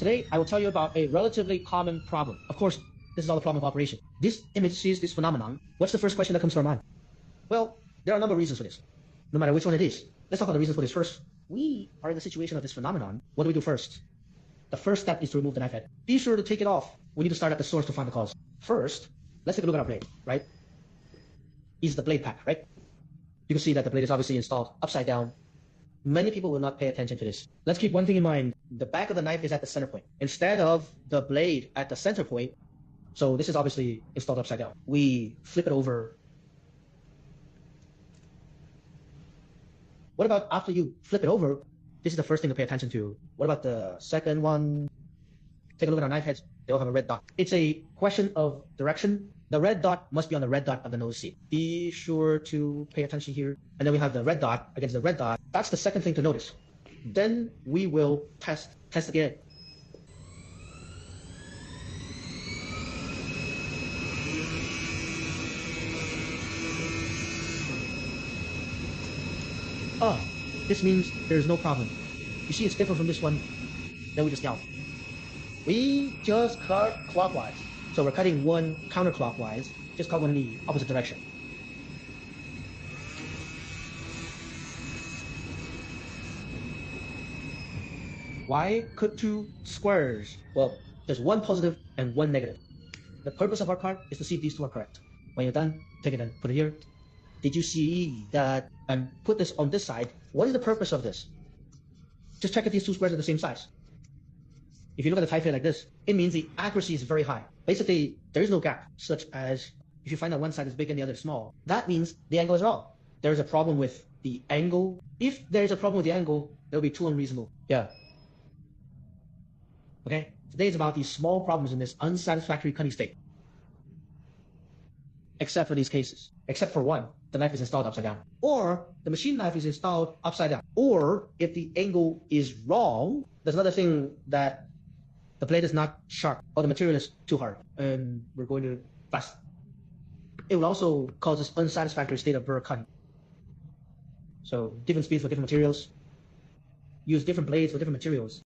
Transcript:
Today, I will tell you about a relatively common problem. Of course, this is all a problem of operation. This image sees this phenomenon. What's the first question that comes to our mind? Well, there are a number of reasons for this, no matter which one it is. Let's talk about the reasons for this first. We are in the situation of this phenomenon. What do we do first? The first step is to remove the knife head. Be sure to take it off. We need to start at the source to find the cause. First, let's take a look at our blade, right? Is the blade pack, right? You can see that the blade is obviously installed upside down. Many people will not pay attention to this. Let's keep one thing in mind. The back of the knife is at the center point. Instead of the blade at the center point, so this is obviously installed upside down. We flip it over. What about after you flip it over? This is the first thing to pay attention to. What about the second one? Take a look at our knife heads. They all have a red dot. It's a question of direction. The red dot must be on the red dot of the nose seat. Be sure to pay attention here. And then we have the red dot against the red dot. That's the second thing to notice. Then we will test again. Oh, this means there's no problem. You see it's different from this one. Then we just count. We just cut clockwise. So we're cutting one counterclockwise, just cut one in the opposite direction. Why cut two squares? Well, there's one positive and one negative. The purpose of our card is to see if these two are correct. When you're done, take it and put it here. Did you see that? And put this on this side. What is the purpose of this? Just check if these two squares are the same size. If you look at the type here like this, it means the accuracy is very high. Basically, there is no gap, such as if you find that one side is big and the other is small. That means the angle is wrong. There's a problem with the angle. If there's a problem with the angle, there will be too unreasonable. Yeah. Okay? Today is about these small problems in this unsatisfactory cutting state. Except for these cases. Except for one, the knife is installed upside down. Or the machine knife is installed upside down. Or if the angle is wrong, there's another thing that the blade is not sharp or the material is too hard and we're going to bust. It will also cause this unsatisfactory state of burr cutting. So different speeds for different materials. Use different blades for different materials.